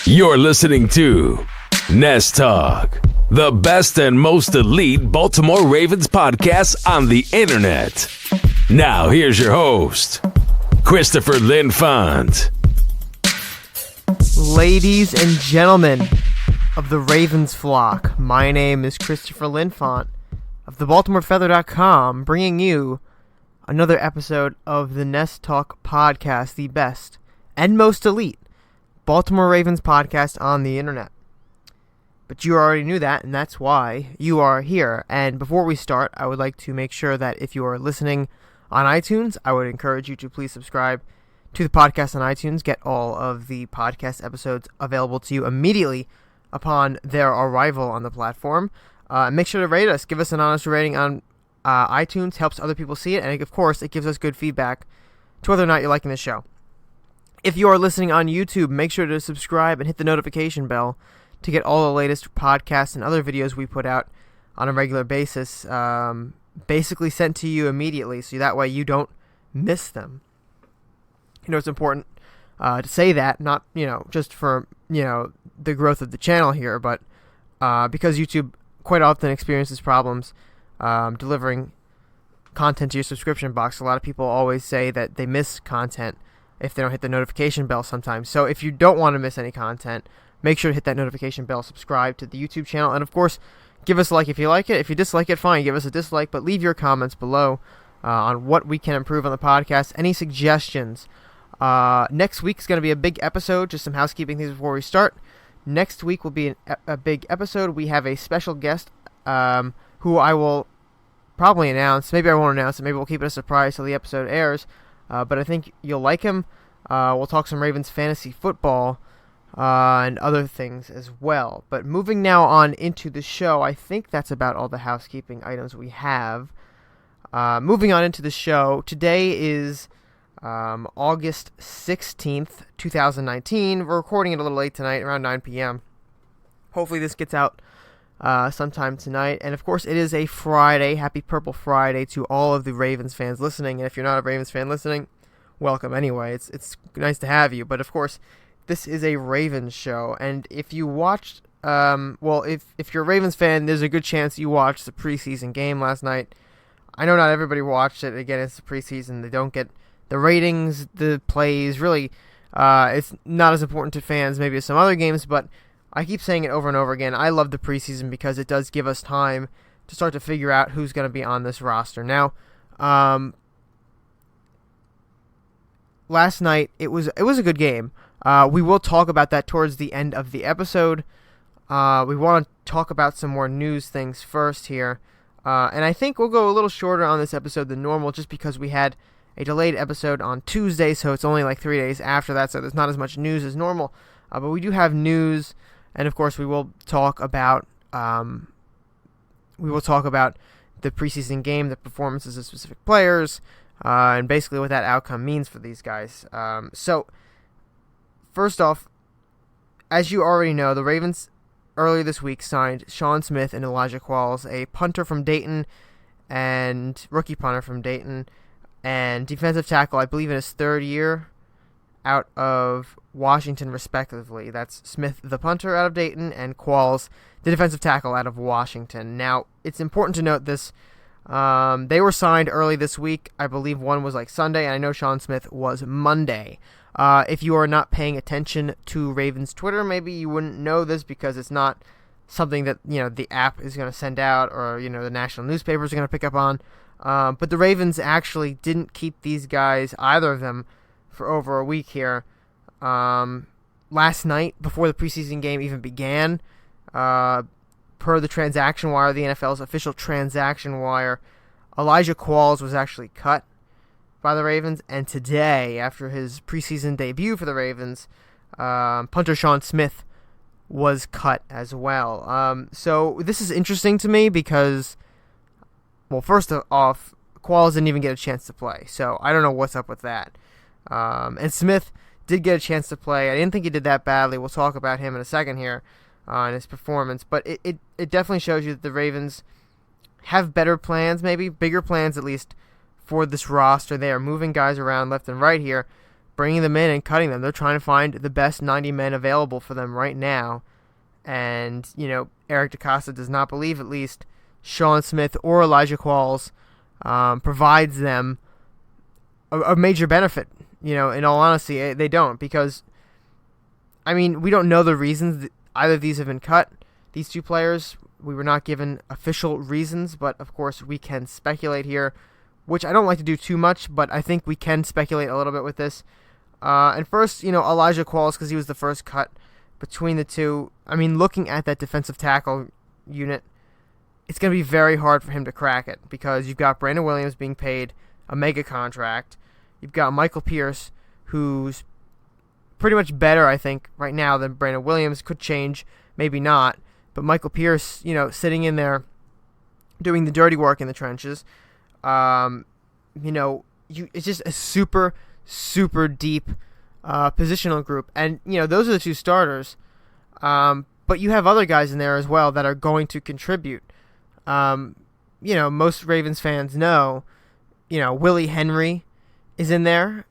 You're listening to Nest Talk, the best and most elite Baltimore Ravens podcast on the internet. Now, here's your host, Christopher Linfante. Ladies and gentlemen of the Ravens flock, my name is Christopher Linfante of thebaltimorefeather.com, bringing you another episode of the Nest Talk podcast, the best and most elite Baltimore Ravens podcast on the internet. But you already knew that, and that's why you are here. And before we start, I would like to make sure that if you are listening on iTunes, I would encourage you to please subscribe to the podcast on iTunes. Get all of the podcast episodes available to you immediately upon their arrival on the platform. Make sure to rate us. Give us an honest rating on iTunes. Helps other people see it. And, of course, it gives us good feedback to whether or not you're liking the show. If you are listening on YouTube, make sure to subscribe and hit the notification bell to get all the latest podcasts and other videos we put out on a regular basis, basically sent to you immediately, so that way you don't miss them. You know, it's important to say that, not, just for, the growth of the channel here, but because YouTube quite often experiences problems delivering content to your subscription box. A lot of people always say that they miss content if they don't hit the notification bell sometimes. So if you don't want to miss any content, make sure to hit that notification bell, subscribe to the YouTube channel, and of course, give us a like if you like it. If you dislike it, fine, give us a dislike, but leave your comments below on what we can improve on the podcast, any suggestions. Next week's going to be a big episode, just some housekeeping things before we start. Next week will be a big episode. We have a special guest who I will probably announce. Maybe I won't announce it. Maybe we'll keep it a surprise till the episode airs. But I think you'll like him. We'll talk some Ravens fantasy football and other things as well. But moving now on into the show, I think that's about all the housekeeping items we have. Moving on into the show, today is August 16th, 2019. We're recording it a little late tonight, around 9 p.m. Hopefully this gets out sometime tonight. And of course, it is a Friday. Happy Purple Friday to all of the Ravens fans listening. And if you're not a Ravens fan listening, welcome anyway. It's nice to have you. But of course, this is a Ravens show. And if you watched, if you're a Ravens fan, there's a good chance you watched the preseason game last night. I know not everybody watched it. Again, it's the preseason. They don't get the ratings, the plays. Really, it's not as important to fans maybe as some other games, but I keep saying it over and over again. I love the preseason because it does give us time to start to figure out who's going to be on this roster. Now, last night it was a good game. We will talk about that towards the end of the episode. We want to talk about some more news things first here, and I think we'll go a little shorter on this episode than normal, just because we had a delayed episode on Tuesday, so it's only like 3 days after that, so there's not as much news as normal. But we do have news. And of course, we will talk about the preseason game, the performances of specific players, and basically what that outcome means for these guys. So, first off, as you already know, the Ravens earlier this week signed Sean Smith and Elijah Qualls, a punter from Dayton and rookie punter from Dayton, and defensive tackle, I believe in his third year, out of Washington, respectively. That's Smith, the punter, out of Dayton, and Qualls, the defensive tackle, out of Washington. Now, it's important to note this. They were signed early this week. I believe one was like Sunday, and I know Sean Smith was Monday. If you are not paying attention to Ravens Twitter, maybe you wouldn't know this because it's not something that, the app is going to send out or, the national newspapers are going to pick up on. But the Ravens actually didn't keep these guys, either of them, for over a week here. Last night, before the preseason game even began, per the transaction wire, the NFL's official transaction wire, Elijah Qualls was actually cut by the Ravens, and today, after his preseason debut for the Ravens, punter Sean Smith was cut as well. So this is interesting to me because, well, first off, Qualls didn't even get a chance to play, so I don't know what's up with that. And Smith did get a chance to play. I didn't think he did that badly. We'll talk about him in a second here in his performance. But it definitely shows you that the Ravens have better plans, maybe bigger plans at least, for this roster. They are moving guys around left and right here. bringing them in and cutting them. They're trying to find the best 90 men available for them right now. And, Eric DeCosta does not believe, at least, Sean Smith or Elijah Qualls provides them a major benefit. In all honesty, they don't, because, we don't know the reasons that either of these have been cut. These two players, we were not given official reasons, but of course we can speculate here, which I don't like to do too much, but I think we can speculate a little bit with this. And first, Elijah Qualls, because he was the first cut between the two. Looking at that defensive tackle unit, it's going to be very hard for him to crack it, because you've got Brandon Williams being paid a mega contract. You've got Michael Pierce, who's pretty much better, I think, right now than Brandon Williams. Could change, maybe not. But Michael Pierce, sitting in there doing the dirty work in the trenches. It's just a super, super deep positional group. And, those are the two starters. But you have other guys in there as well that are going to contribute. Most Ravens fans know, Willie Henry is in there.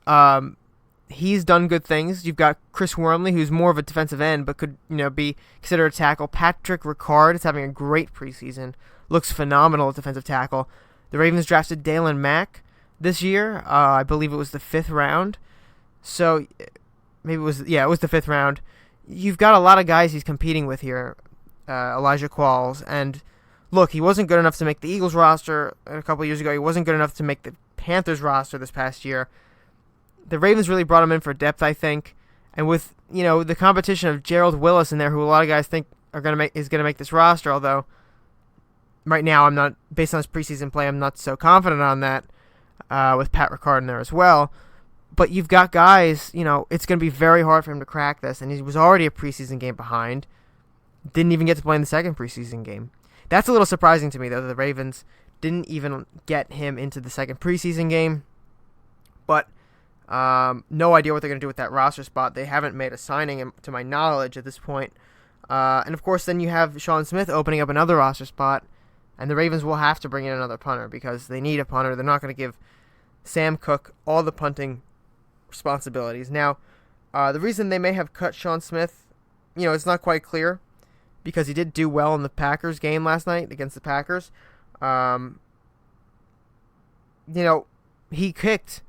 He's done good things. You've got Chris Wormley, who's more of a defensive end, but could, be considered a tackle. Patrick Ricard is having a great preseason. Looks phenomenal at defensive tackle. The Ravens drafted Dalen Mack this year. I believe it was the 5th round. So, maybe it was the 5th round. You've got a lot of guys he's competing with here, Elijah Qualls. And, look, he wasn't good enough to make the Eagles roster a couple years ago. He wasn't good enough to make the Panthers roster this past year. The Ravens really brought him in for depth, I think. And with, the competition of Gerald Willis in there, who a lot of guys think is going to make this roster, although right now I'm not, based on his preseason play, I'm not so confident on that, with Pat Ricard in there as well. But you've got guys, it's going to be very hard for him to crack this, and he was already a preseason game behind. Didn't even get to play in the second preseason game. That's a little surprising to me, though, that the Ravens didn't even get him into the second preseason game. But no idea what they're going to do with that roster spot. They haven't made a signing, to my knowledge, at this point. And, of course, then you have Sean Smith opening up another roster spot, and the Ravens will have to bring in another punter because they need a punter. They're not going to give Sam Cook all the punting responsibilities. Now, the reason they may have cut Sean Smith, it's not quite clear, because he did do well in the Packers game last night against the Packers. He kicked,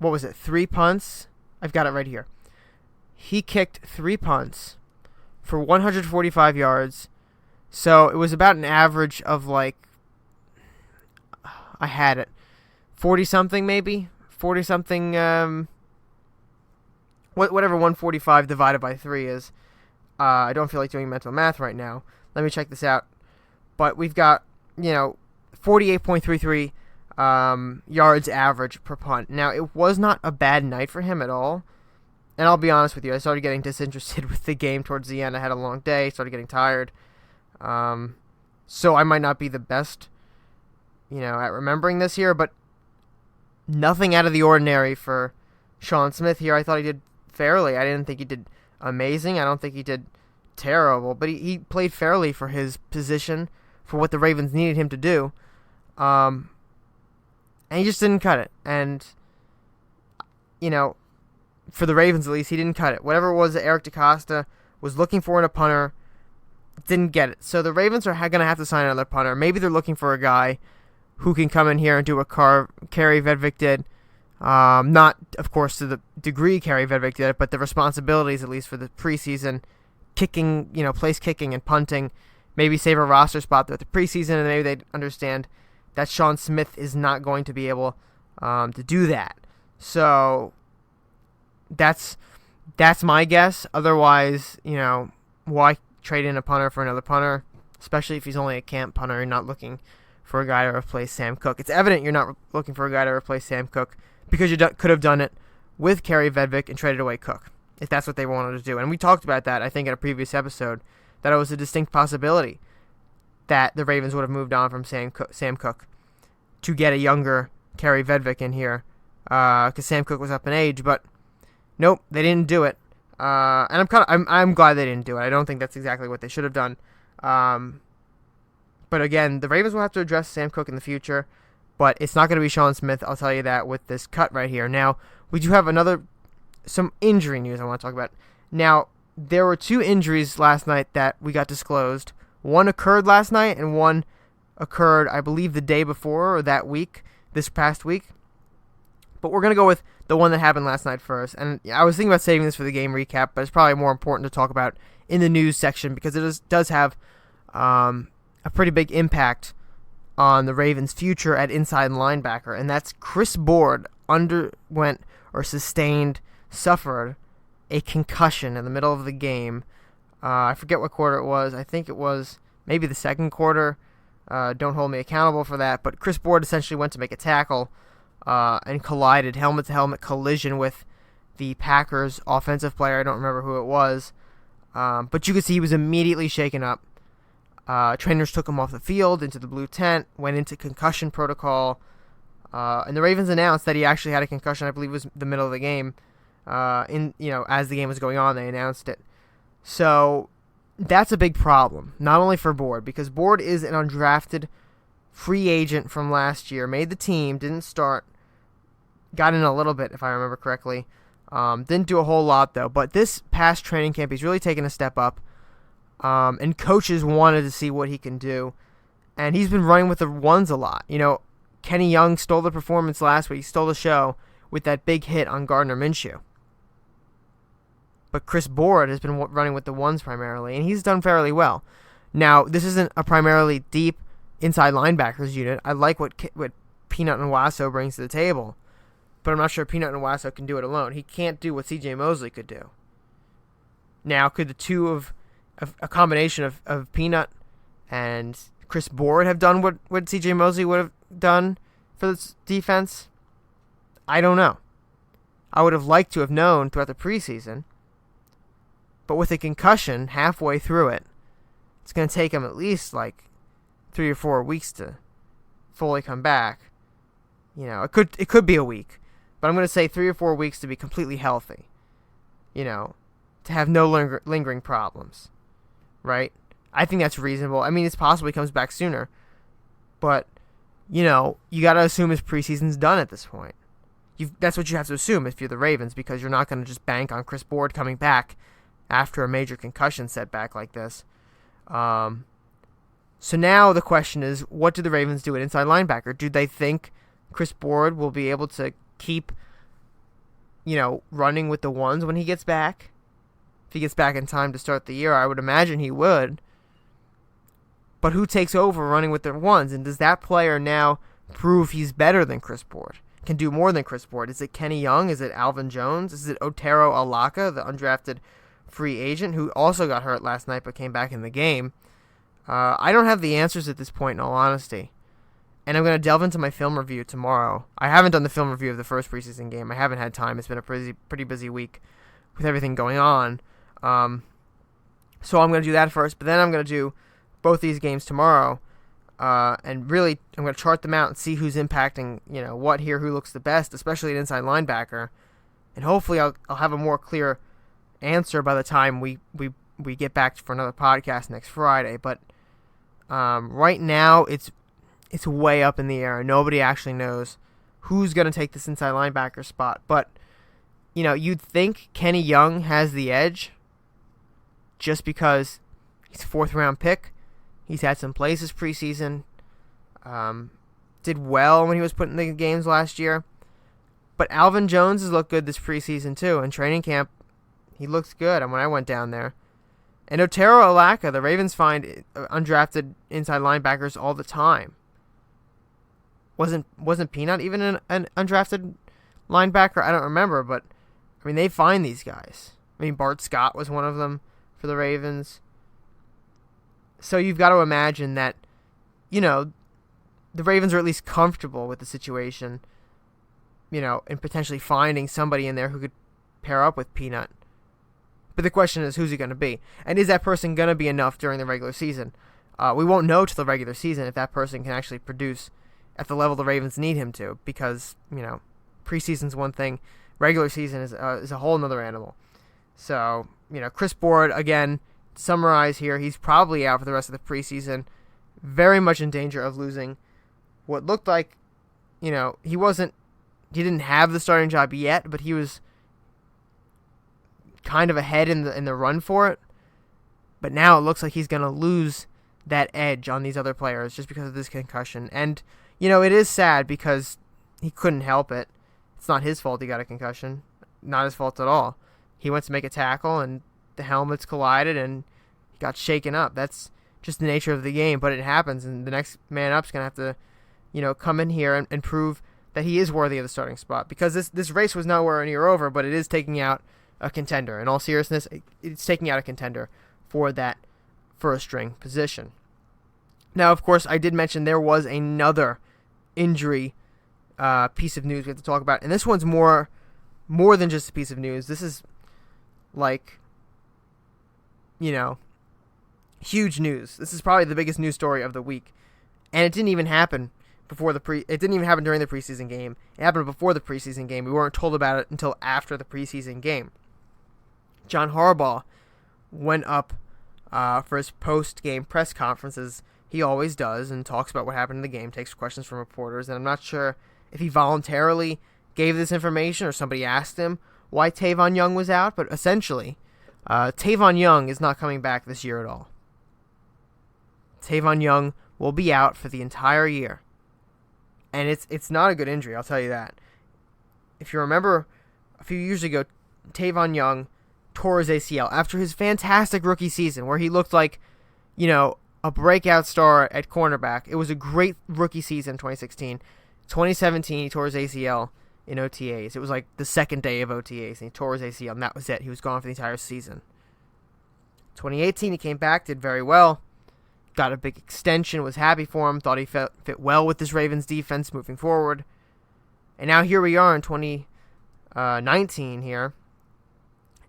3 punts? I've got it right here. He kicked 3 punts for 145 yards. So it was about an average of I had it, 40-something maybe? 40-something, whatever 145 divided by 3 is. I don't feel like doing mental math right now. Let me check this out. But we've got, 48.33 yards average per punt. Now, it was not a bad night for him at all. And I'll be honest with you, I started getting disinterested with the game towards the end. I had a long day, started getting tired. So I might not be the best, at remembering this here, but nothing out of the ordinary for Sean Smith here. I thought he did fairly. I didn't think he did amazing. I don't think he did terrible, but he played fairly for his position, for what the Ravens needed him to do. And he just didn't cut it. And, for the Ravens at least, he didn't cut it. Whatever it was that Eric DeCosta was looking for in a punter, didn't get it. So the Ravens are going to have to sign another punter. Maybe they're looking for a guy who can come in here and do what Kerry Vedvik did. Not, of course, to the degree Kerry Vedvik did it, but the responsibilities, at least for the preseason, kicking, place kicking and punting, maybe save a roster spot at the preseason, and maybe they understand that Sean Smith is not going to be able to do that. So that's my guess. Otherwise, why trade in a punter for another punter, especially if he's only a camp punter and not looking for a guy to replace Sam Cook. It's evident you're not looking for a guy to replace Sam Cook because you could have done it with Kerry Vedvik and traded away Cook, if that's what they wanted to do. And we talked about that, I think, in a previous episode, that it was a distinct possibility that the Ravens would have moved on from Sam Cook to get a younger Kerry Vedvik in here, because Sam Cook was up in age. But nope, they didn't do it. And I'm glad they didn't do it. I don't think that's exactly what they should have done. But again, the Ravens will have to address Sam Cook in the future. But it's not going to be Sean Smith, I'll tell you that, with this cut right here. Now, we do have some injury news I want to talk about. Now, there were 2 injuries last night that we got disclosed. One occurred last night, and one occurred, I believe, the day before or that week, this past week. But we're going to go with the one that happened last night first. And I was thinking about saving this for the game recap, but it's probably more important to talk about in the news section because it does have a pretty big impact on the Ravens' future at inside linebacker, and that's Chris Board suffered a concussion in the middle of the game. I forget what quarter it was. I think it was maybe the second quarter. Don't hold me accountable for that, but Chris Board essentially went to make a tackle and collided, helmet-to-helmet collision with the Packers' offensive player. I don't remember who it was, but you could see he was immediately shaken up. Trainers took him off the field into the blue tent, went into concussion protocol, and the Ravens announced that he actually had a concussion. I believe it was the middle of the game. As the game was going on, they announced it. So that's a big problem, not only for Board, because Board is an undrafted free agent from last year, made the team, didn't start, got in a little bit if I remember correctly. Didn't do a whole lot though, but this past training camp, he's really taken a step up. And coaches wanted to see what he can do. And he's been running with the ones a lot. Kenny Young stole the performance last week. He stole the show with that big hit on Gardner Minshew. But Chris Board has been running with the ones primarily, and he's done fairly well. Now, this isn't a primarily deep inside linebackers unit. I like what Peanut and Wasso brings to the table, but I'm not sure Peanut and Wasso can do it alone. He can't do what C.J. Mosley could do. Now, could the two of a combination of Peanut and Chris Board have done what C.J. Mosley would have done for this defense? I don't know. I would have liked to have known throughout the preseason. But with a concussion halfway through it, it's going to take him at least 3 or 4 weeks to fully come back. It could be a week. But I'm going to say 3 or 4 weeks to be completely healthy. To have no lingering problems. Right? I think that's reasonable. I mean, it's possible he comes back sooner. But, you got to assume his preseason's done at this point. That's what you have to assume if you're the Ravens, because you're not going to just bank on Chris Board coming back after a major concussion setback like this. So now the question is, what do the Ravens do at inside linebacker? Do they think Chris Board will be able to keep, running with the ones when he gets back? If he gets back in time to start the year, I would imagine he would. But who takes over running with the ones? And does that player now prove he's better than Chris Board? Can do more than Chris Board? Is it Kenny Young? Is it Alvin Jones? Is it Otero Alaka, the undrafted free agent, who also got hurt last night but came back in the game? I don't have the answers at this point, in all honesty. And I'm going to delve into my film review tomorrow. I haven't done the film review of the first preseason game. I haven't had time. It's been a pretty busy week with everything going on. So I'm going to do that first, but then I'm going to do both these games tomorrow. And really, I'm going to chart them out and see who's impacting, what here, who looks the best, especially at inside linebacker. And hopefully I'll have a more clear answer by the time we get back for another podcast next Friday. But right now, it's way up in the air. Nobody actually knows who's going to take this inside linebacker spot. But, you'd think Kenny Young has the edge just because he's a 4th-round pick. He's had some plays this preseason. Did well when he was put in the games last year. But Alvin Jones has looked good this preseason too. In training camp, he looks good when I went down there. And Otero Alaka, the Ravens find undrafted inside linebackers all the time. Wasn't Peanut even an undrafted linebacker? I don't remember, but they find these guys. Bart Scott was one of them for the Ravens. So you've got to imagine that, the Ravens are at least comfortable with the situation, and potentially finding somebody in there who could pair up with Peanut. But the question is, who's he going to be? And is that person going to be enough during the regular season? We won't know till the regular season if that person can actually produce at the level the Ravens need him to, because, preseason's one thing, regular season is a whole nother animal. So, Chris Board, again, to summarize here, he's probably out for the rest of the preseason, very much in danger of losing what looked like he didn't have the starting job yet, but he was kind of ahead in the run for it. But now it looks like he's going to lose that edge on these other players just because of this concussion. And, it is sad because he couldn't help it. It's not his fault he got a concussion. Not his fault at all. He went to make a tackle, and the helmets collided, and he got shaken up. That's just the nature of the game, but it happens, and the next man up's going to have to, come in here and prove that he is worthy of the starting spot. Because this race was nowhere near over, but it is taking out a contender. In all seriousness, it's taking out a contender for that first-string position. Now, of course, I did mention there was another injury piece of news we have to talk about, and this one's more than just a piece of news. This is like, huge news. This is probably the biggest news story of the week, and it didn't even happen it didn't even happen during the preseason game. It happened before the preseason game. We weren't told about it until after the preseason game. John Harbaugh went up for his post-game press conferences. He always does, and talks about what happened in the game, takes questions from reporters, and I'm not sure if he voluntarily gave this information or somebody asked him why Tavon Young was out, but essentially, Tavon Young is not coming back this year at all. Tavon Young will be out for the entire year, and it's not a good injury, I'll tell you that. If you remember, a few years ago, Tavon Young tore his ACL after his fantastic rookie season where he looked like, a breakout star at cornerback. It was a great rookie season in 2016. 2017, he tore his ACL in OTAs. It was like the second day of OTAs, and he tore his ACL, and that was it. He was gone for the entire season. 2018, he came back, did very well, got a big extension, was happy for him, thought he fit well with this Ravens defense moving forward. And now here we are in 2019 here,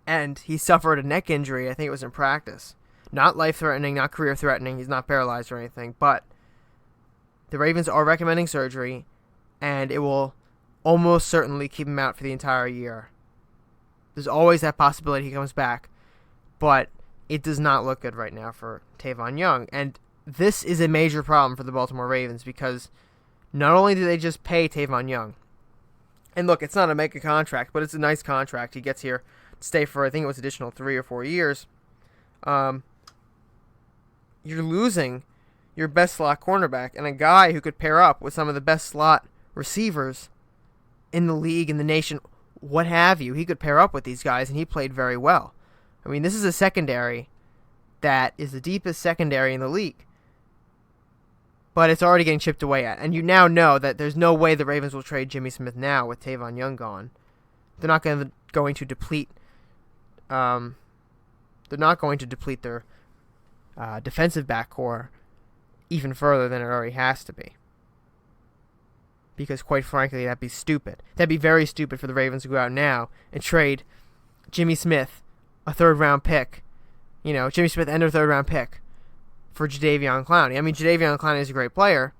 and he suffered a neck injury. I think it was in practice. Not life-threatening, not career-threatening. He's not paralyzed or anything, but the Ravens are recommending surgery, and it will almost certainly keep him out for the entire year. There's always that possibility he comes back, but it does not look good right now for Tavon Young. And this is a major problem for the Baltimore Ravens because not only do they just pay Tavon Young, and look, it's not a mega contract, but it's a nice contract. He gets here to stay for, I think it was additional 3 or 4 years. You're losing your best slot cornerback and a guy who could pair up with some of the best slot receivers in the league, in the nation, what have you. He could pair up with these guys, and he played very well. I mean, this is a secondary that is the deepest secondary in the league, but it's already getting chipped away at. And you now know that there's no way the Ravens will trade Jimmy Smith now with Tavon Young gone. They're not going to deplete. They're not going to deplete their defensive backcourt even further than it already has to be. Because, quite frankly, that'd be stupid. That'd be very stupid for the Ravens to go out now and trade Jimmy Smith, a third-round pick, Jimmy Smith and a third-round pick for Jadeveon Clowney. I mean, Jadeveon Clowney is a great player.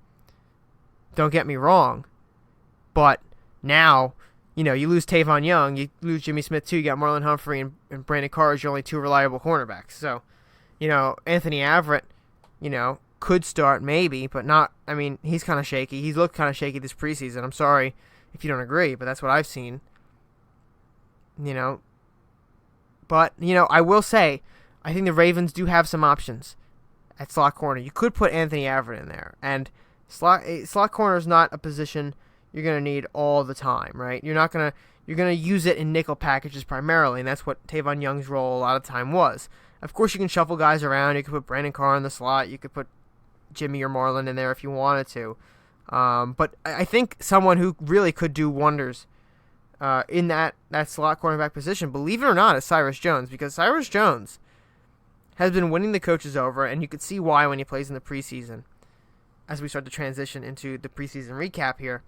Don't get me wrong. But now, you lose Tavon Young, you lose Jimmy Smith too, you got Marlon Humphrey and Brandon Carr as your only 2 reliable cornerbacks. So, Anthony Averett, could start maybe, but not. I mean, he's kind of shaky. He's looked kind of shaky this preseason. I'm sorry if you don't agree, but that's what I've seen. But, I will say, I think the Ravens do have some options at slot corner. You could put Anthony Averett in there, and slot corner is not a position you're going to need all the time, right? You're going to use it in nickel packages primarily, and that's what Tavon Young's role a lot of time was. Of course, you can shuffle guys around. You could put Brandon Carr in the slot. You could put Jimmy or Marlon in there if you wanted to. But I think someone who really could do wonders in that slot cornerback position, believe it or not, is Cyrus Jones, because Cyrus Jones has been winning the coaches over, and you could see why when he plays in the preseason. As we start to transition into the preseason recap here,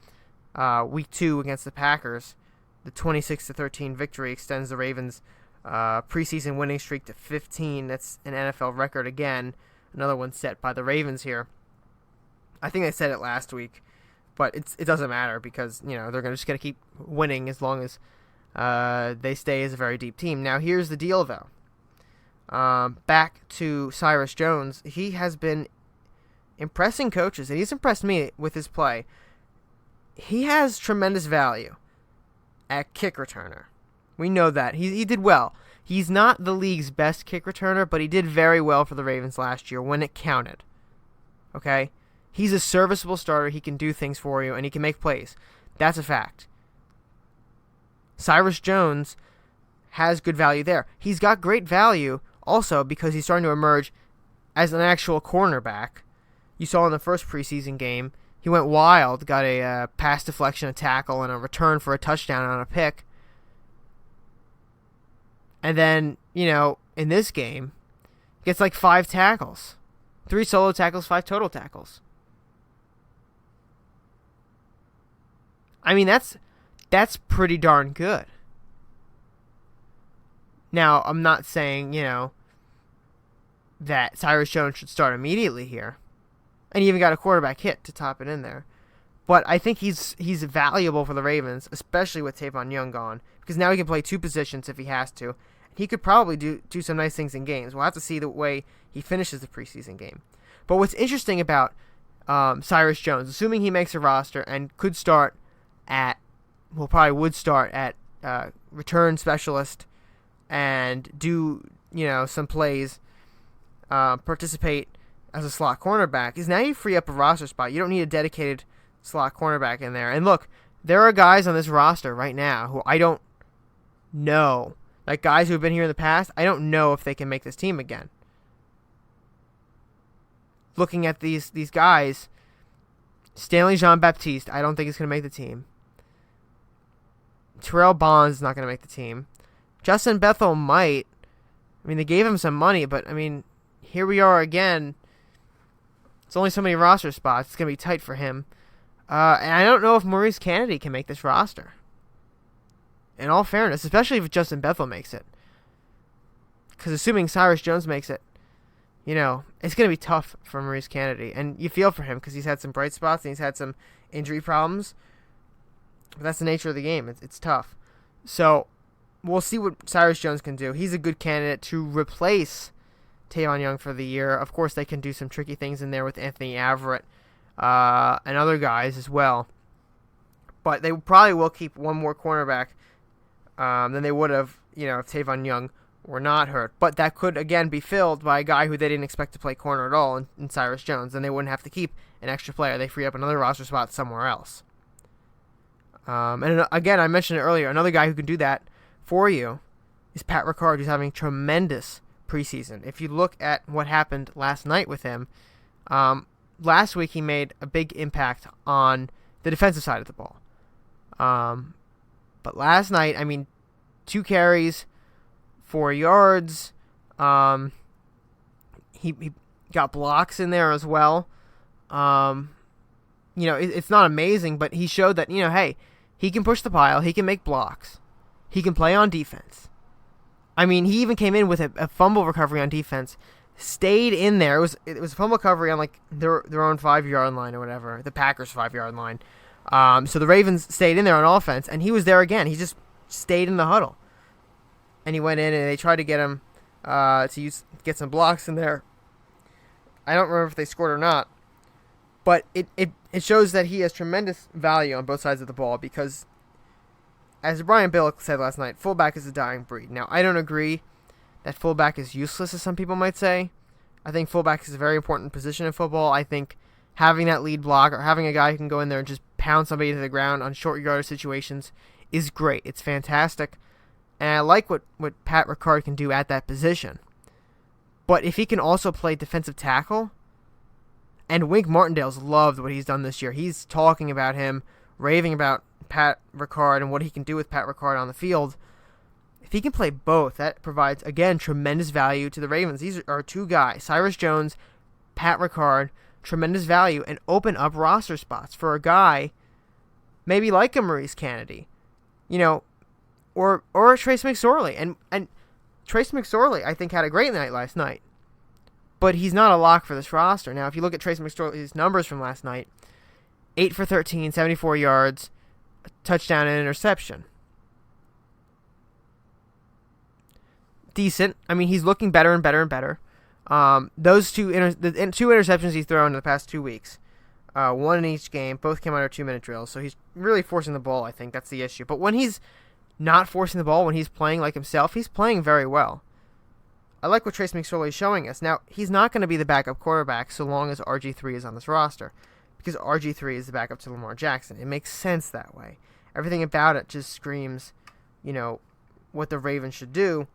week 2 against the Packers, the 26-13 victory extends the Ravens' preseason winning streak to 15. That's an NFL record again. Another one set by the Ravens here. I think I said it last week, but it doesn't matter because, they're just going to keep winning as long as they stay as a very deep team. Now, here's the deal, though. Back to Cyrus Jones. He has been impressing coaches, and he's impressed me with his play. he has tremendous value at kick returner. We know that. He did well. He's not the league's best kick returner, but he did very well for the Ravens last year when it counted. Okay? He's a serviceable starter. He can do things for you, and he can make plays. That's a fact. Cyrus Jones has good value there. He's got great value also because he's starting to emerge as an actual cornerback. You saw in the first preseason game, he went wild, got a pass deflection, a tackle, and a return for a touchdown on a pick. And then, in this game, gets like 5 tackles. 3 solo tackles, 5 total tackles. I mean, that's pretty darn good. Now, I'm not saying, that Cyrus Jones should start immediately here. And he even got a quarterback hit to top it in there. But I think he's valuable for the Ravens, especially with Tavon Young gone, because now he can play 2 positions if he has to. He could probably do some nice things in games. We'll have to see the way he finishes the preseason game. But what's interesting about Cyrus Jones, assuming he makes a roster and could start probably would start at return specialist and do, some plays, participate as a slot cornerback, is now you free up a roster spot. You don't need a dedicated slot cornerback in there. And look, there are guys on this roster right now who I don't know. Like guys who have been here in the past, I don't know if they can make this team again. Looking at these guys, Stanley Jean-Baptiste, I don't think he's going to make the team. Terrell Bonds is not going to make the team. Justin Bethel might. I mean, they gave him some money, but, here we are again. It's only so many roster spots. It's going to be tight for him. And I don't know if Maurice Kennedy can make this roster. In all fairness, especially if Justin Bethel makes it. Because assuming Cyrus Jones makes it, it's going to be tough for Maurice Kennedy. And you feel for him because he's had some bright spots and he's had some injury problems. But that's the nature of the game. It's tough. So we'll see what Cyrus Jones can do. He's a good candidate to replace Tavon Young for the year. Of course, they can do some tricky things in there with Anthony Averett and other guys as well. But they probably will keep one more cornerback than they would have, if Tavon Young were not hurt. But that could, again, be filled by a guy who they didn't expect to play corner at all in Cyrus Jones. And they wouldn't have to keep an extra player. They free up another roster spot somewhere else. And again, I mentioned it earlier, another guy who can do that for you is Pat Ricard, who's having tremendous preseason. If you look at what happened last night with him, last week he made a big impact on the defensive side of the ball. But last night, 2 carries, 4 yards. He got blocks in there as well. It's not amazing, but he showed that, hey, he can push the pile. He can make blocks. He can play on defense. He even came in with a fumble recovery on defense. Stayed in there. It was a fumble recovery on their own 5-yard line or whatever, the Packers' 5-yard line. So the Ravens stayed in there on offense, and he was there again. He just stayed in the huddle, and he went in and they tried to get him to get some blocks in there. I don't remember if they scored or not, but it shows that he has tremendous value on both sides of the ball because, as Brian Billick said last night, fullback is a dying breed. Now, I don't agree that fullback is useless, as some people might say. I think fullback is a very important position in football. I think having that lead block or having a guy who can go in there and just pound somebody to the ground on short yardage situations is great. It's fantastic. And I like what Pat Ricard can do at that position. But if he can also play defensive tackle, and Wink Martindale's loved what he's done this year. He's talking about him, raving about Pat Ricard and what he can do with Pat Ricard on the field. If he can play both, that provides, again, tremendous value to the Ravens. These are 2 guys, Cyrus Jones, Pat Ricard, tremendous value, and open up roster spots for a guy maybe like a Maurice Kennedy, or a Trace McSorley. And Trace McSorley, I think, had a great night last night. But he's not a lock for this roster. Now, if you look at Trace McSorley's numbers from last night, 8 for 13, 74 yards, a touchdown and interception. Decent. He's looking better and better and better. Those two interceptions he's thrown in the past 2 weeks, one in each game. Both came out of 2-minute drills, so he's really forcing the ball, I think. That's the issue. But when he's not forcing the ball, when he's playing like himself, he's playing very well. I like what Trace McSorley is showing us. Now, he's not going to be the backup quarterback so long as RG3 is on this roster, because RG3 is the backup to Lamar Jackson. It makes sense that way. Everything about it just screams, what the Ravens should do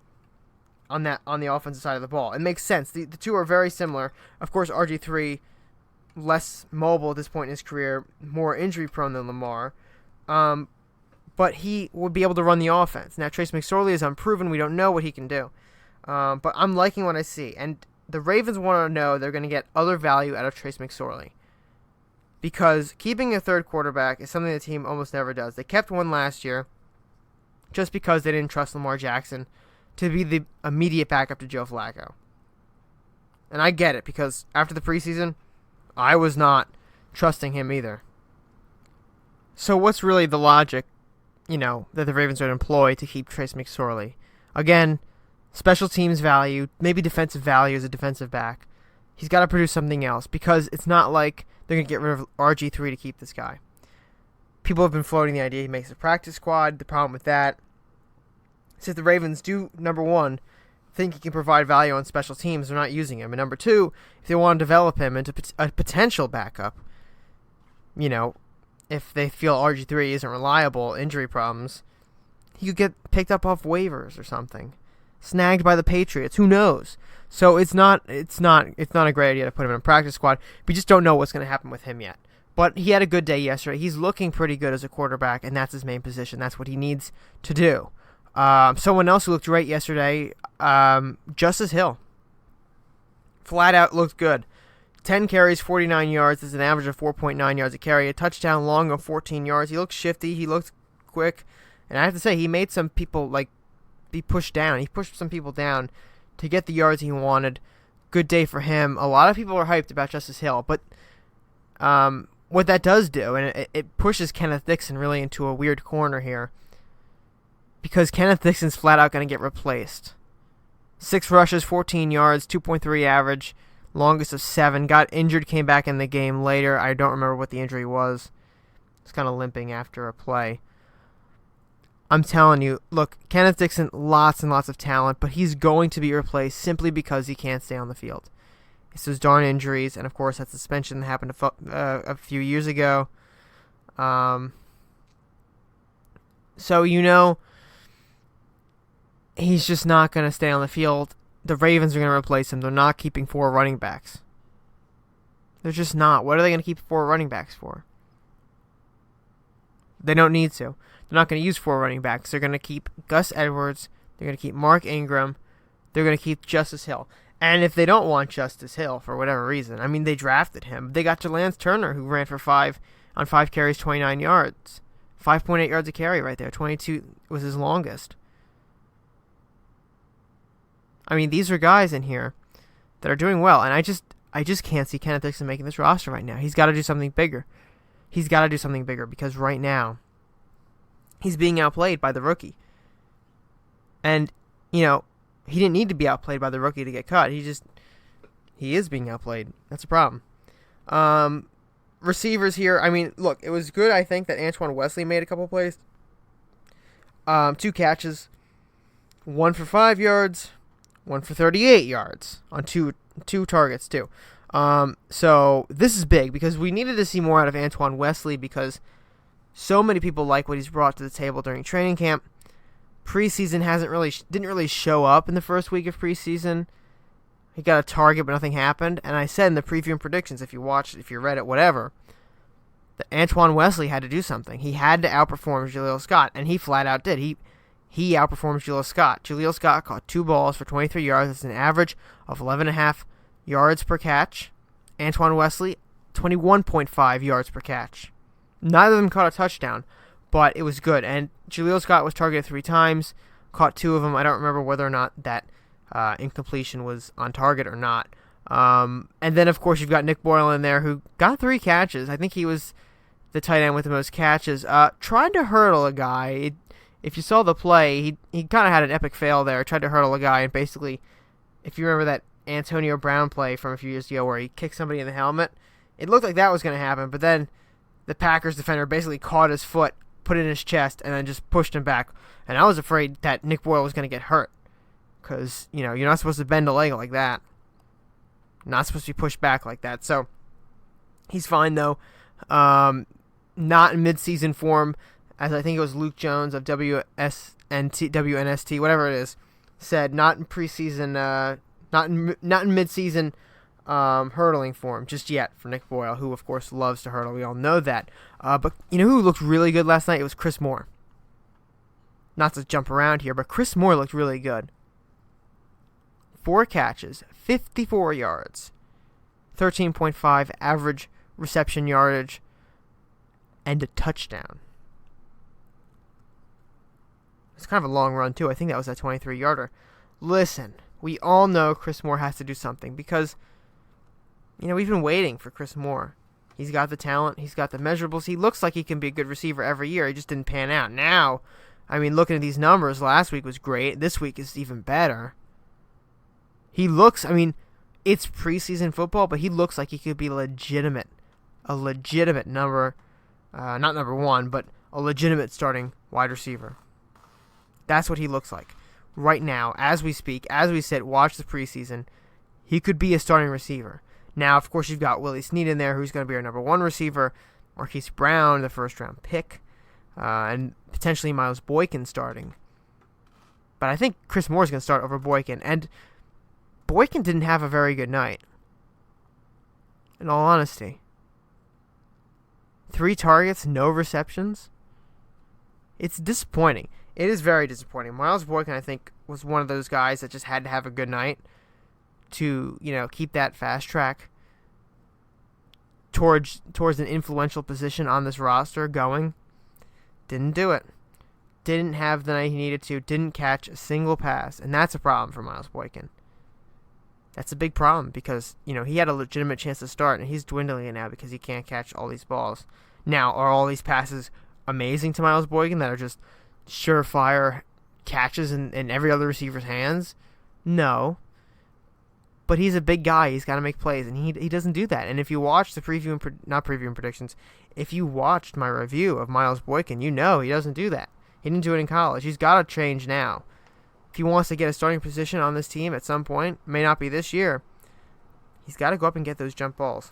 on the offensive side of the ball. It makes sense. The two are very similar. Of course, RG3, less mobile at this point in his career, more injury-prone than Lamar, but he would be able to run the offense. Now, Trace McSorley is unproven. We don't know what he can do. But I'm liking what I see. And the Ravens want to know they're going to get other value out of Trace McSorley. Because keeping a third quarterback is something the team almost never does. They kept one last year just because they didn't trust Lamar Jackson to be the immediate backup to Joe Flacco. And I get it, because after the preseason, I was not trusting him either. So what's really the logic, that the Ravens would employ to keep Trace McSorley? Again, special teams value, maybe defensive value as a defensive back. He's got to produce something else, because it's not like they're going to get rid of RG3 to keep this guy. People have been floating the idea he makes a practice squad. The problem with that is if the Ravens do, number one, think he can provide value on special teams, they're not using him. And number two, if they want to develop him into a potential backup, if they feel RG3 isn't reliable, injury problems, he could get picked up off waivers or something. Snagged by the Patriots, who knows? So it's not a great idea to put him in a practice squad. We just don't know what's going to happen with him yet. But he had a good day yesterday. He's looking pretty good as a quarterback, and that's his main position. That's what he needs to do. Someone else who looked great yesterday, Justice Hill. Flat out looked good. 10 carries, 49 yards. That's an average of 4.9 yards a carry. A touchdown long of 14 yards. He looked shifty. He looked quick. And I have to say, he made some people be pushed down. He pushed some people down to get the yards he wanted. Good day for him. A lot of people are hyped about Justice Hill, but what that does do, and it pushes Kenneth Dixon really into a weird corner here, because Kenneth Dixon's flat out going to get replaced. 6 rushes, 14 yards, 2.3 average, longest of 7. Got injured, came back in the game later. I don't remember what the injury was. It's kind of limping after a play. I'm telling you, look, Kenneth Dixon, lots and lots of talent, but he's going to be replaced simply because he can't stay on the field. It's those darn injuries, and of course that suspension that happened a few years ago. So he's just not going to stay on the field. The Ravens are going to replace him. They're not keeping 4 running backs. They're just not. What are they going to keep 4 running backs for? They don't need to. They're not going to use 4 running backs. They're going to keep Gus Edwards. They're going to keep Mark Ingram. They're going to keep Justice Hill. And if they don't want Justice Hill for whatever reason, they drafted him. They got Lance Turner, who ran for 5 carries, 29 yards. 5.8 yards a carry right there. 22 was his longest. These are guys in here that are doing well. And I just can't see Kenneth Dixon making this roster right now. He's got to do something bigger. Because right now, he's being outplayed by the rookie. And, he didn't need to be outplayed by the rookie to get cut. He is being outplayed. That's a problem. Receivers here, look, it was good, I think, that Antoine Wesley made a couple plays. 2 catches. 1 for 5 yards. 1 for 38 yards on two targets, too. So this is big because we needed to see more out of Antoine Wesley because so many people like what he's brought to the table during training camp. Preseason didn't really show up in the first week of preseason. He got a target, but nothing happened. And I said in the preview and predictions, if you read it, whatever, that Antoine Wesley had to do something. He had to outperform Jaleel Scott, and he flat out did. He outperformed Jaleel Scott. Jaleel Scott caught 2 balls for 23 yards. That's an average of 11.5 yards per catch. Antoine Wesley, 21.5 yards per catch. Neither of them caught a touchdown, but it was good. And Jaleel Scott was targeted 3 times, caught 2 of them. I don't remember whether or not that incompletion was on target or not. And then, of course, you've got Nick Boyle in there who got 3 catches. I think he was the tight end with the most catches. Tried to hurdle a guy. If you saw the play, he kind of had an epic fail there. Tried to hurdle a guy, and basically, if you remember that Antonio Brown play from a few years ago where he kicked somebody in the helmet, It looked like that was going to happen, but then the Packers defender basically caught his foot, put it in his chest, and then just pushed him back. And I was afraid that Nick Boyle was going to get hurt because, you're not supposed to bend a leg like that. Not supposed to be pushed back like that. So he's fine, though. Not in midseason form, as I think it was Luke Jones of WNST, whatever it is, said not in preseason, not in midseason hurdling form just yet for Nick Boyle, who of course loves to hurdle. We all know that. But you know who looked really good last night? It was Chris Moore. Not to jump around here, but Chris Moore looked really good. 4 catches, 54 yards, 13.5 average reception yardage, and a touchdown. It's kind of a long run, too. I think that was a 23-yarder. Listen, we all know Chris Moore has to do something because, we've been waiting for Chris Moore. He's got the talent. He's got the measurables. He looks like he can be a good receiver every year. He just didn't pan out. Now, looking at these numbers, last week was great. This week is even better. He looks, it's preseason football, but he looks like he could be a legitimate number, not number 1, but a legitimate starting wide receiver. That's what he looks like right now, as we speak, as we sit, watch the preseason. He could be a starting receiver. Now, of course, you've got Willie Snead in there, who's going to be our number 1 receiver, Marquise Brown, the first-round pick, and potentially Miles Boykin starting. But I think Chris Moore's going to start over Boykin, and Boykin didn't have a very good night, in all honesty. 3 targets, no receptions. It's disappointing. It is very disappointing. Miles Boykin, I think, was one of those guys that just had to have a good night to, keep that fast track towards an influential position on this roster going. Didn't do it. Didn't have the night he needed to. Didn't catch a single pass. And that's a problem for Miles Boykin. That's a big problem because, he had a legitimate chance to start, and he's dwindling it now because he can't catch all these balls. Now, are all these passes amazing to Miles Boykin that are just surefire catches in every other receiver's hands? No. But he's a big guy. He's got to make plays, and he doesn't do that. And if you watch the predictions, if you watched my review of Miles Boykin, he doesn't do that. He didn't do it in college. He's got to change now. If he wants to get a starting position on this team at some point, may not be this year, he's got to go up and get those jump balls.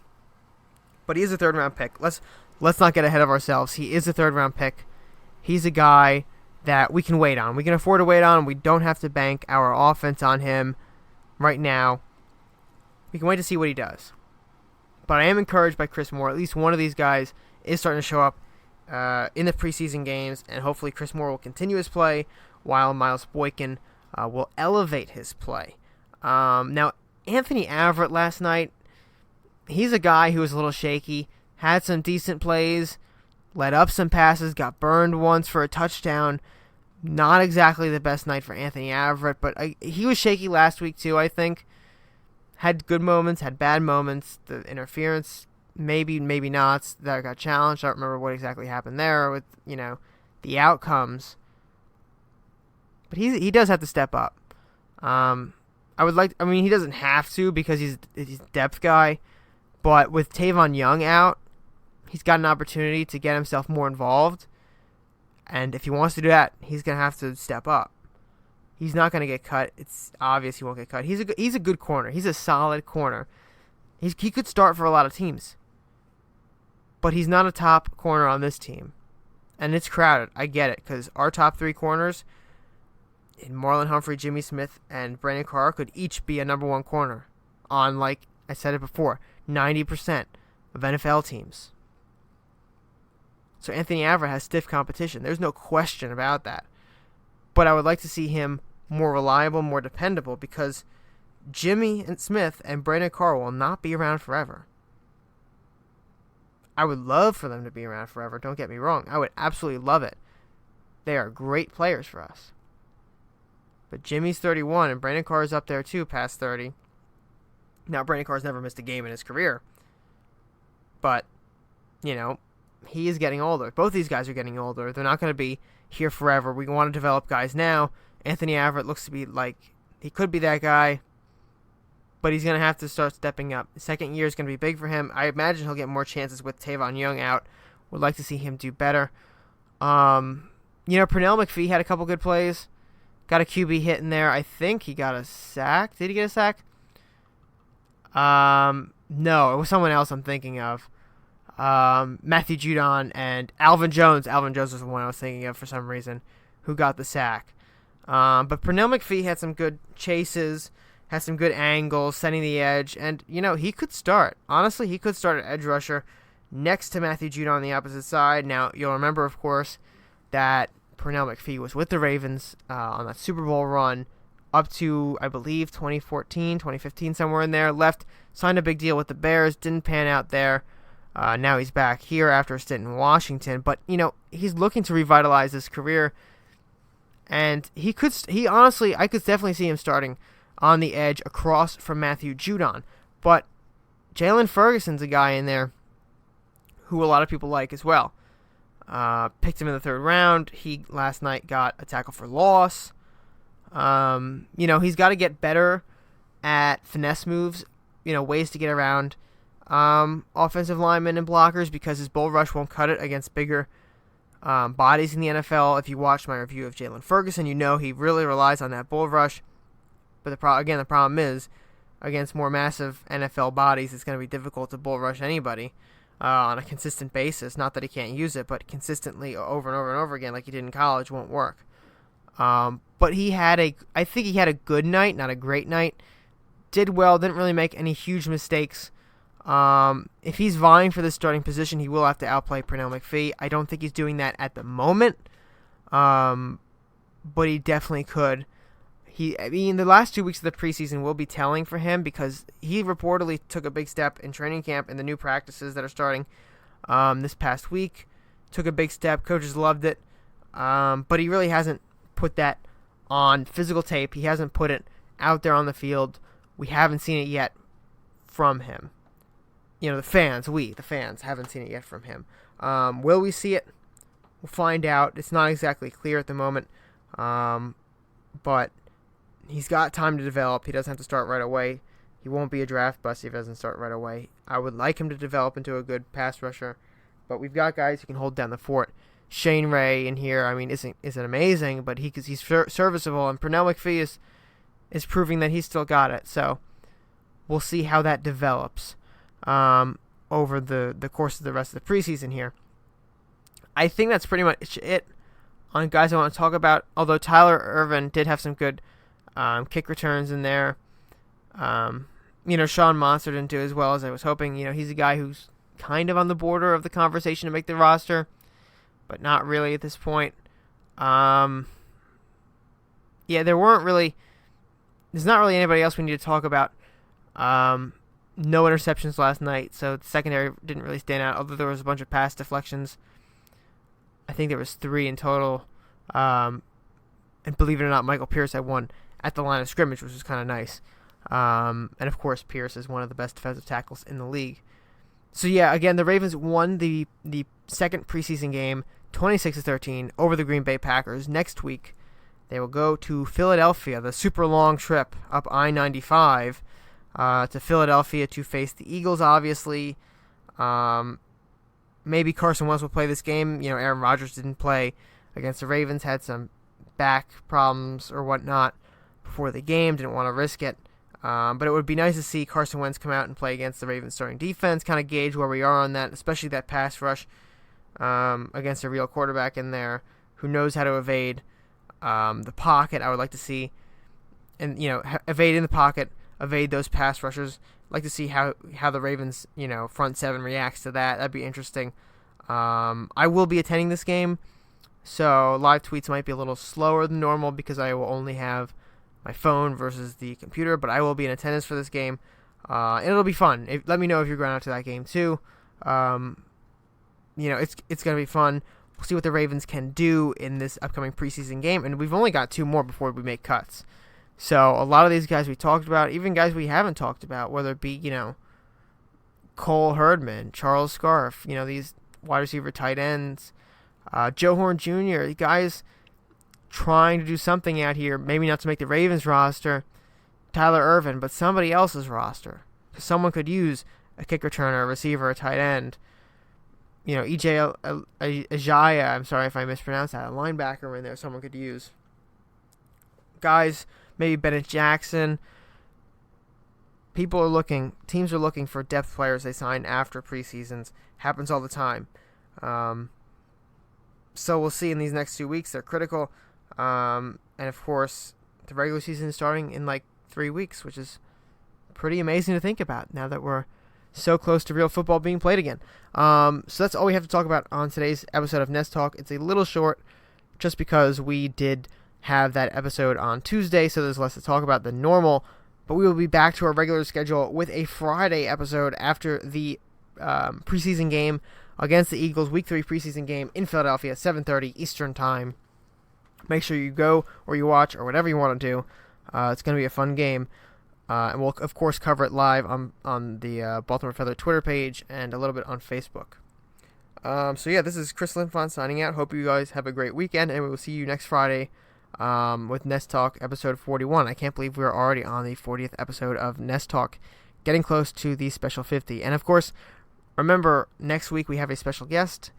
But he is a third-round pick. Let's not get ahead of ourselves. He is a third-round pick. He's a guy that we can wait on. We can afford to wait on. We don't have to bank our offense on him right now. We can wait to see what he does. But I am encouraged by Chris Moore. At least one of these guys is starting to show up in the preseason games, and hopefully Chris Moore will continue his play while Miles Boykin will elevate his play. Now, Anthony Averett last night, he's a guy who was a little shaky, had some decent plays, let up some passes, got burned once for a touchdown. Not exactly the best night for Anthony Averett, but he was shaky last week too, I think. Had good moments, had bad moments. The interference, maybe not. That got challenged. I don't remember what exactly happened there with, the outcomes. But he does have to step up. He doesn't have to because he's a depth guy. But with Tavon Young out, he's got an opportunity to get himself more involved. And if he wants to do that, he's going to have to step up. He's not going to get cut. It's obvious he won't get cut. He's a good corner. He's a solid corner. He could start for a lot of teams. But he's not a top corner on this team. And it's crowded. I get it. Because our top 3 corners, in Marlon Humphrey, Jimmy Smith, and Brandon Carr, could each be a number 1 corner on, like I said it before, 90% of NFL teams. So Anthony Averett has stiff competition. There's no question about that. But I would like to see him more reliable, more dependable, because Jimmy and Smith and Brandon Carr will not be around forever. I would love for them to be around forever, don't get me wrong. I would absolutely love it. They are great players for us. But Jimmy's 31, and Brandon Carr's up there too, past 30. Now, Brandon Carr's never missed a game in his career. But, he is getting older. Both these guys are getting older. They're not going to be here forever. We want to develop guys now. Anthony Averett looks to be like he could be that guy, but he's going to have to start stepping up. The second year is going to be big for him. I imagine he'll get more chances with Tavon Young out. Would like to see him do better. Pernell McPhee had a couple good plays. Got a QB hit in there. I think he got a sack. Did he get a sack? No, it was someone else I'm thinking of. Matthew Judon and Alvin Jones. Alvin Jones was the one I was thinking of for some reason, who got the sack. But Pernell McPhee had some good chases, had some good angles, setting the edge, and, he could start. Honestly, he could start at edge rusher next to Matthew Judon on the opposite side. Now, you'll remember, of course, that Pernell McPhee was with the Ravens on that Super Bowl run up to, I believe, 2014, 2015, somewhere in there. Left, signed a big deal with the Bears, didn't pan out there. Now he's back here after a stint in Washington. But, he's looking to revitalize his career. And I could definitely see him starting on the edge across from Matthew Judon. But Jalen Ferguson's a guy in there who a lot of people like as well. Picked him in the third round. He last night got a tackle for loss. He's got to get better at finesse moves, ways to get around offensive linemen and blockers, because his bull rush won't cut it against bigger bodies in the NFL. If you watch my review of Jalen Ferguson, he really relies on that bull rush. But the problem is, against more massive NFL bodies, it's going to be difficult to bull rush anybody on a consistent basis. Not that he can't use it, but consistently over and over and over again, like he did in college, won't work. But I think he had a good night, not a great night. Did well, didn't really make any huge mistakes. If he's vying for the starting position, he will have to outplay Pernell McPhee. I don't think he's doing that at the moment, but he definitely could. The last 2 weeks of the preseason will be telling for him, because he reportedly took a big step in training camp and the new practices that are starting this past week. Took a big step. Coaches loved it, but he really hasn't put that on physical tape. He hasn't put it out there on the field. We haven't seen it yet from him. The fans haven't seen it yet from him. Will we see it? We'll find out. It's not exactly clear at the moment, but he's got time to develop. He doesn't have to start right away. He won't be a draft bust if he doesn't start right away. I would like him to develop into a good pass rusher, but we've got guys who can hold down the fort. Shane Ray in here, isn't amazing, but he's serviceable, and Pernell McPhee is proving that he's still got it. So we'll see how that develops over the course of the rest of the preseason here. I think that's pretty much it on guys I want to talk about, although Tyler Ervin did have some good kick returns in there. Sean Monster didn't do as well as I was hoping. He's a guy who's kind of on the border of the conversation to make the roster, but not really at this point. There's not really anybody else we need to talk about. No interceptions last night, so the secondary didn't really stand out, although there was a bunch of pass deflections. I think there was 3 in total. And believe it or not, Michael Pierce had one at the line of scrimmage, which was kind of nice. And of course, Pierce is one of the best defensive tackles in the league. So again, the Ravens won the second preseason game 26-13 over the Green Bay Packers. Next week, they will go to Philadelphia, the super long trip up I-95 to Philadelphia to face the Eagles, obviously. Maybe Carson Wentz will play this game. Aaron Rodgers didn't play against the Ravens, had some back problems or whatnot before the game, didn't want to risk it. But it would be nice to see Carson Wentz come out and play against the Ravens starting defense, kind of gauge where we are on that, especially that pass rush against a real quarterback in there who knows how to evade the pocket. I would like to see, and evade in the pocket, evade those pass rushers. I'd like to see how the Ravens front seven reacts to that. That'd be interesting. I will be attending this game, so live tweets might be a little slower than normal because I will only have my phone versus the computer, but I will be in attendance for this game, and it'll be fun. Let me know if you're going out to that game too. It's going to be fun. We'll see what the Ravens can do in this upcoming preseason game, and we've only got 2 more before we make cuts. So a lot of these guys we talked about, even guys we haven't talked about, whether it be, Cole Herdman, Charles Scarf, these wide receiver tight ends, Joe Horn Jr., guys trying to do something out here, maybe not to make the Ravens roster. Tyler Ervin, but somebody else's roster. Because someone could use a kick returner, a receiver, a tight end. EJ Ajaya, I'm sorry if I mispronounced that, a linebacker in there someone could use. Guys, maybe Bennett Jackson. Teams are looking for depth players they sign after preseasons. Happens all the time. So we'll see in these next 2 weeks. They're critical. And of course, the regular season is starting in 3 weeks, which is pretty amazing to think about now that we're so close to real football being played again. So that's all we have to talk about on today's episode of Nest Talk. It's a little short just because we did have that episode on Tuesday, so there's less to talk about than normal. But we will be back to our regular schedule with a Friday episode after the preseason game against the Eagles, Week 3 preseason game in Philadelphia, 7:30 Eastern Time. Make sure you go or you watch or whatever you want to do. It's going to be a fun game. And we'll, of course, cover it live on the Baltimore Feather Twitter page and a little bit on Facebook. This is Chris Linfante signing out. Hope you guys have a great weekend, and we will see you next Friday with Nest Talk episode 41. I can't believe we're already on the 40th episode of Nest Talk, getting close to the special 50. And, of course, remember, next week we have a special guest.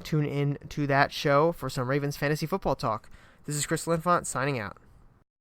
Tune in to that show for some Ravens fantasy football talk. This is Chris Linfante signing out.